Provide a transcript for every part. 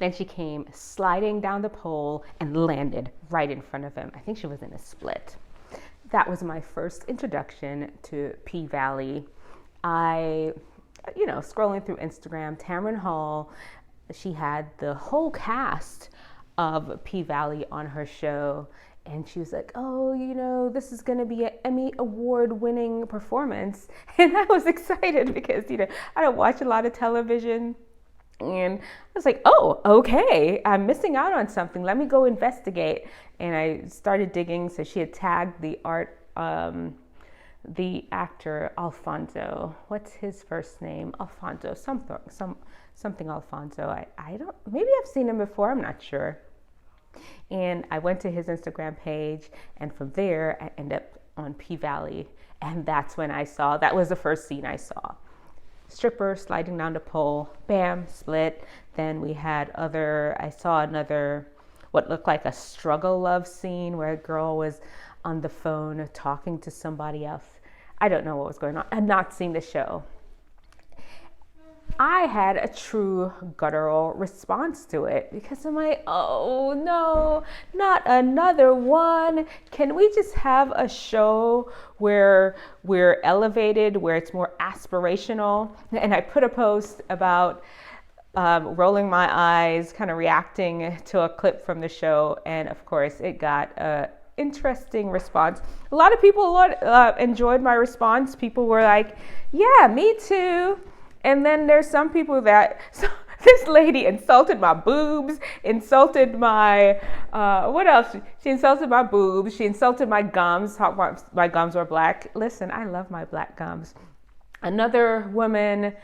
and she came sliding down the pole and landed right in front of him. I think she was in a split. That was my first introduction to P-Valley. Scrolling through Instagram, Tamron Hall, she had the whole cast of P-Valley on her show. And she was like, oh, this is going to be an Emmy award-winning performance. And I was excited because, I don't watch a lot of television. And I was like, oh, okay, I'm missing out on something. Let me go investigate. And I started digging. So she had tagged the actor Alfonso. What's his first name? Alfonso, something Alfonso. Maybe I've seen him before. I'm not sure. And I went to his Instagram page, and from there I ended up on P-Valley, and that's when that was the first scene I saw. Stripper sliding down the pole, bam, split. Then I saw another, what looked like a struggle love scene where a girl was on the phone talking to somebody else. I don't know what was going on. I'd not seen the show. I had a true guttural response to it because I'm like, oh no, not another one. Can we just have a show where we're elevated, where it's more aspirational? And I put a post about rolling my eyes, kind of reacting to a clip from the show. And of course, it got an interesting response. A lot of people enjoyed my response. People were like, yeah, me too. And then there's some people this lady insulted my boobs, insulted my, what else? She insulted my boobs. She insulted my gums. My gums were black. Listen, I love my black gums. Another woman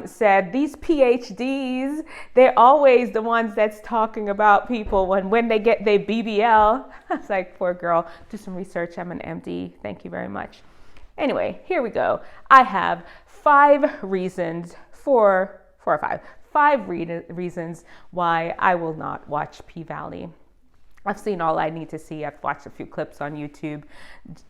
said, these PhDs, they're always the ones that's talking about people when they get their BBL. I was like, poor girl, do some research. I'm an MD. Thank you very much. Anyway, here we go. I have five reasons why I will not watch P-Valley. I've seen all I need to see. I've watched a few clips on YouTube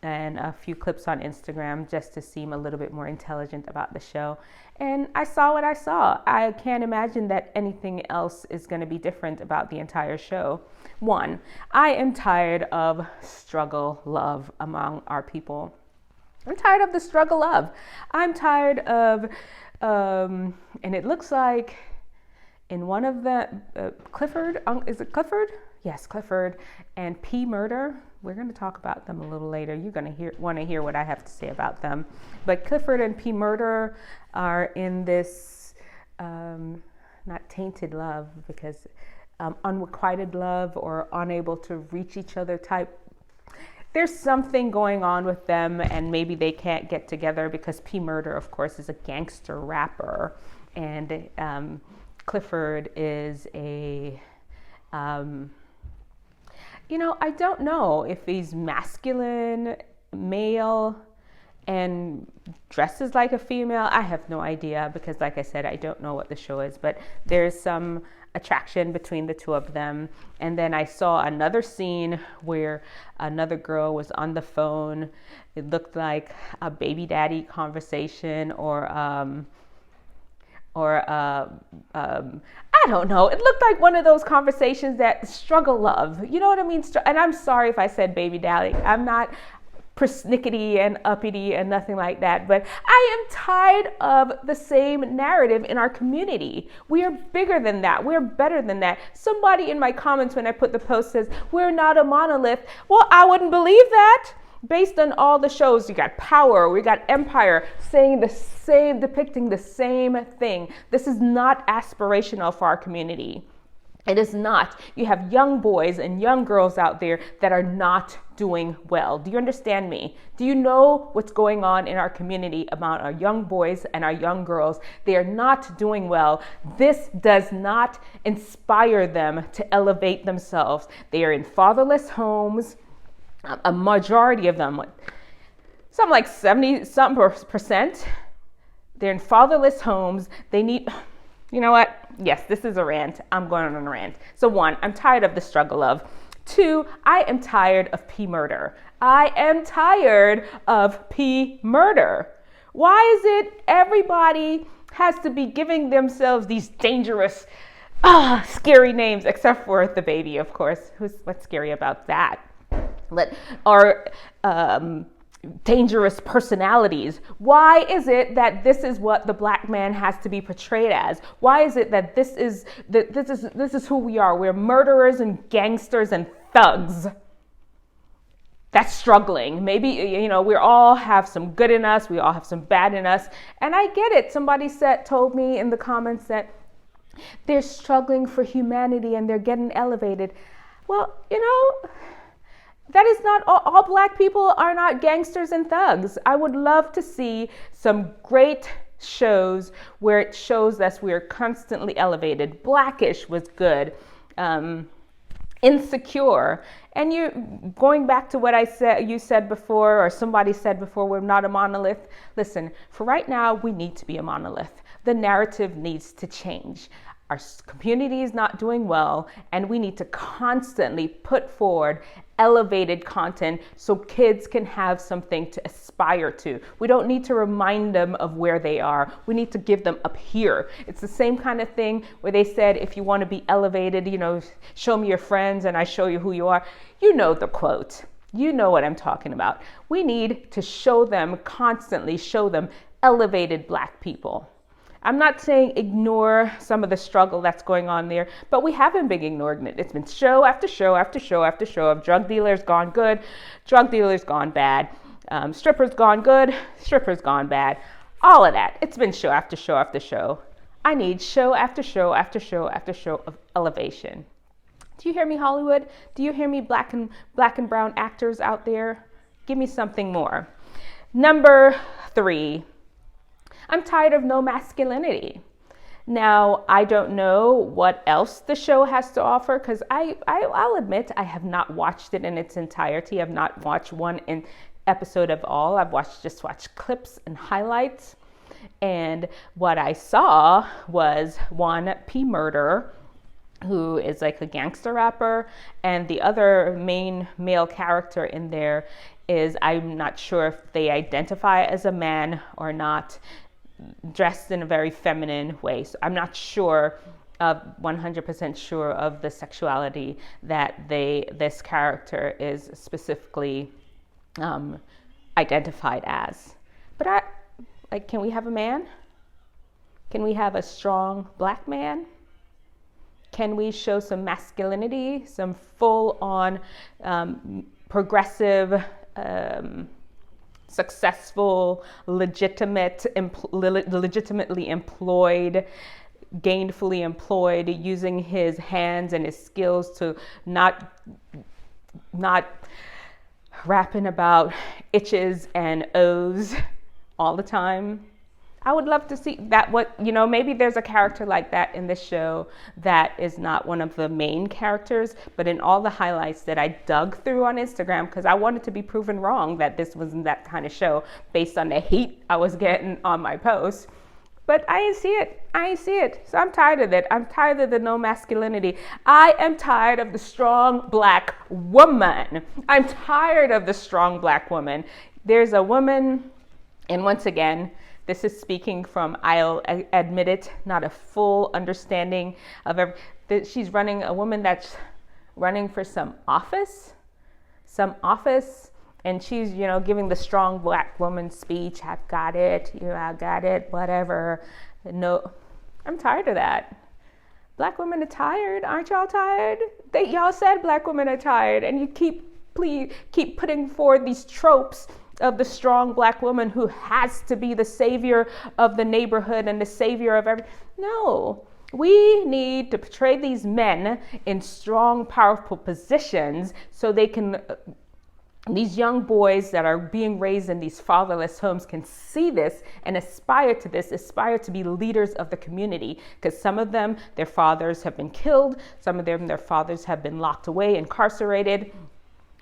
and a few clips on Instagram just to seem a little bit more intelligent about the show. And I saw what I saw. I can't imagine that anything else is going to be different about the entire show. One, I am tired of struggle love among our people. I'm tired of the struggle love. I'm tired of, and it looks like in one of the, Clifford, is it Clifford? Yes, Clifford and P Murder. We're going to talk about them a little later. You're going to want to hear what I have to say about them. But Clifford and P Murder are in this, not tainted love, because unrequited love or unable to reach each other type. There's something going on with them, and maybe they can't get together because P Murder, of course, is a gangster rapper, and Clifford is a, I don't know if he's masculine, male, and dresses like a female. I have no idea because, like I said, I don't know what the show is, but there's some attraction between the two of them. And then I saw another scene where another girl was on the phone. It looked like a baby daddy conversation or I don't know. It looked like one of those conversations that struggle love. You know what I mean? And I'm sorry if I said baby daddy. I'm not persnickety and uppity and nothing like that, but I am tired of the same narrative in our community. We are bigger than that. We're better than that. Somebody in my comments when I put the post says, we're not a monolith. Well, I wouldn't believe that. Based on all the shows, you got Power, we got Empire, saying the same, depicting the same thing. This is not aspirational for our community. It is not. You have young boys and young girls out there that are not doing well. Do you understand me? Do you know what's going on in our community about our young boys and our young girls? They are not doing well. This does not inspire them to elevate themselves. They are in fatherless homes. A majority of them, something like 70% they're in fatherless homes. They need, you know what? Yes, this is a rant. I'm going on a rant. So one, I'm tired of the struggle of. Two, I am tired of P Murder. I am tired of P Murder. Why is it everybody has to be giving themselves these dangerous scary names, except for the baby, of course. What's scary about that? Or dangerous personalities. Why is it that this is what the black man has to be portrayed as? Why is it that this is who we are? We're murderers and gangsters and thugs. That's struggling. Maybe, we all have some good in us. We all have some bad in us. And I get it. Somebody told me in the comments that they're struggling for humanity and they're getting elevated. Well, that is not all black people are not gangsters and thugs. I would love to see some great shows where it shows us we're constantly elevated. Blackish was good. Insecure. And you going back to what you said before, or somebody said before, we're not a monolith. Listen, for right now, we need to be a monolith. The narrative needs to change. Our community is not doing well, and we need to constantly put forward elevated content so kids can have something to aspire to. We don't need to remind them of where they are. We need to give them up here. It's the same kind of thing where they said, if you want to be elevated, show me your friends and I show you who you are. You know the quote. You know what I'm talking about. We need to constantly show them elevated black people. I'm not saying ignore some of the struggle that's going on there, but we haven't been ignoring it. It's been show after show after show after show of drug dealers gone good, drug dealers gone bad, strippers gone good, strippers gone bad. All of that. It's been show after show after show. I need show after show after show after show of elevation. Do you hear me, Hollywood? Do you hear me, black and brown actors out there? Give me something more. Number 3. I'm tired of no masculinity. Now, I don't know what else the show has to offer because I'll admit I have not watched it in its entirety. I've not watched one episode of all. I've just watched clips and highlights. And what I saw was one P. Murder, who is like a gangster rapper, and the other main male character in there is, I'm not sure if they identify as a man or not, dressed in a very feminine way. So I'm not sure, 100% sure of the sexuality that this character is specifically identified as. But can we have a man? Can we have a strong black man? Can we show some masculinity, some full-on progressive, successful, legitimately employed, gainfully employed, using his hands and his skills to not rapping about itches and O's all the time? I would love to see that. Maybe there's a character like that in this show that is not one of the main characters, but in all the highlights that I dug through on Instagram, because I wanted to be proven wrong that this wasn't that kind of show based on the hate I was getting on my posts. But I ain't see it. So I'm tired of it. I'm tired of the no masculinity. I am tired of the strong black woman. I'm tired of the strong black woman. There's a woman, and once again, this is speaking from, I'll admit it, not a full understanding of she's a woman that's running for some office, and she's, giving the strong black woman speech. I've got it, I got it, whatever. No, I'm tired of that. Black women are tired. Aren't y'all tired? Y'all said black women are tired, and you keep putting forward these tropes of the strong black woman who has to be the savior of the neighborhood and the savior of everything. No, we need to portray these men in strong, powerful positions so they can, these young boys that are being raised in these fatherless homes can see this and aspire to be leaders of the community. Because some of them, their fathers have been killed. Some of them, their fathers have been locked away, incarcerated.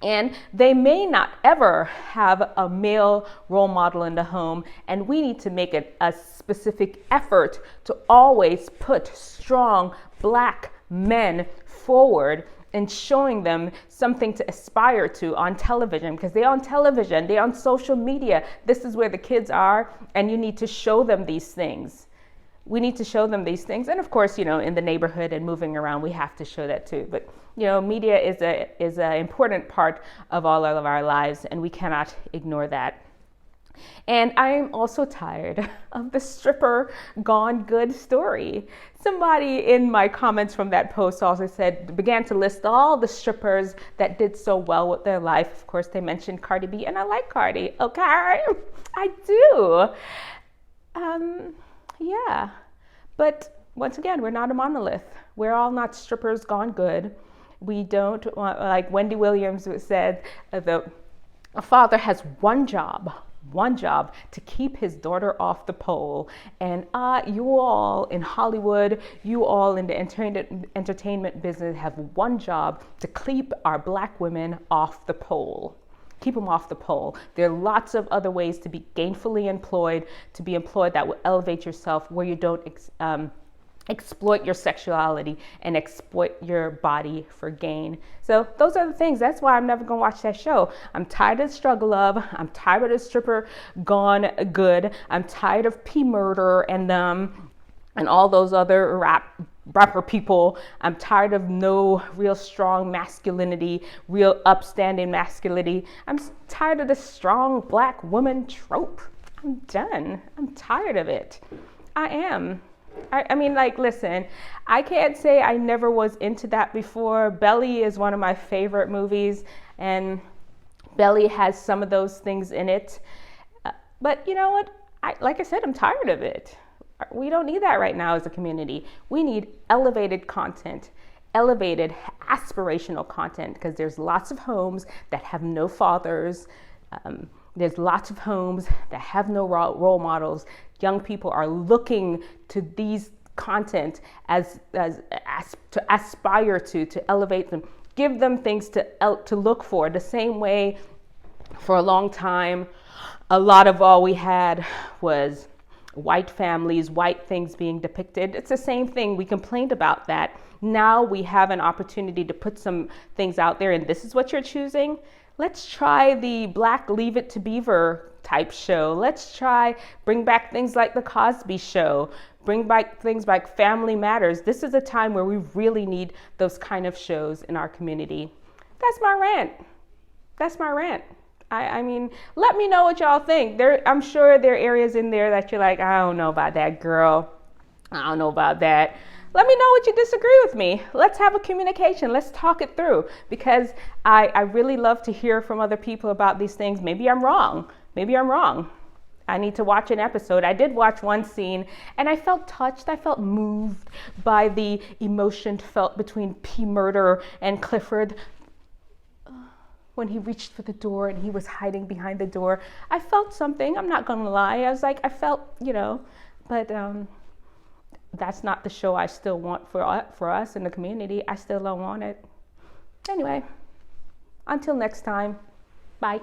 And they may not ever have a male role model in the home, and we need to make a specific effort to always put strong black men forward and showing them something to aspire to on television, because they're on television, they're on social media. This is where the kids are, and you need to show them these things. we need to show them these things. And of course, in the neighborhood and moving around, we have to show that too. But, media is an important part of all of our lives, and we cannot ignore that. And I'm also tired of the stripper gone good story. Somebody in my comments from that post also began to list all the strippers that did so well with their life. Of course, they mentioned Cardi B, and I like Cardi, okay? I do. Yeah. But once again, we're not a monolith. We're all not strippers gone good. We don't want, like Wendy Williams said, a father has one job to keep his daughter off the pole. And you all in Hollywood, you all in the entertainment business have one job to keep our Black women off the pole. Keep them off the pole. There are lots of other ways to be gainfully employed, that will elevate yourself, where you don't exploit your sexuality and exploit your body for gain. So those are the things. That's why I'm never gonna watch that show. I'm tired of struggle love. I'm tired of the stripper gone good. I'm tired of P Murder and all those other rapper people. I'm tired of no real strong masculinity, real upstanding masculinity. I'm tired of the strong Black woman trope. I'm done. I'm tired of it. I am. I mean, listen, I can't say I never was into that before. Belly is one of my favorite movies, and Belly has some of those things in it. But you know what? Like I said, I'm tired of it. We don't need that right now as a community. We need elevated content, elevated aspirational content, because there's lots of homes that have no fathers. There's lots of homes that have no role models. Young people are looking to these content as to aspire to elevate them, give them things to look for. The same way for a long time, a lot of all we had was white families, white things being depicted. It's the same thing. We complained about that. Now we have an opportunity to put some things out there, and this is what you're choosing. Let's try the Black Leave It to Beaver type show. Let's bring back things like the Cosby Show, bring back things like Family Matters. This is a time where we really need those kind of shows in our community. That's my rant. I mean, let me know what y'all think. I'm sure there are areas in there that you're like, I don't know about that, girl. I don't know about that. Let me know what you disagree with me. Let's have a communication. Let's talk it through, because I really love to hear from other people about these things. Maybe I'm wrong. I need to watch an episode. I did watch one scene and I felt touched. I felt moved by the emotion felt between P Murder and Clifford. When he reached for the door and he was hiding behind the door, I felt something. I'm not gonna lie. I was like, I felt, but that's not the show I still want for us in the community. I still don't want it. Anyway, until next time, bye.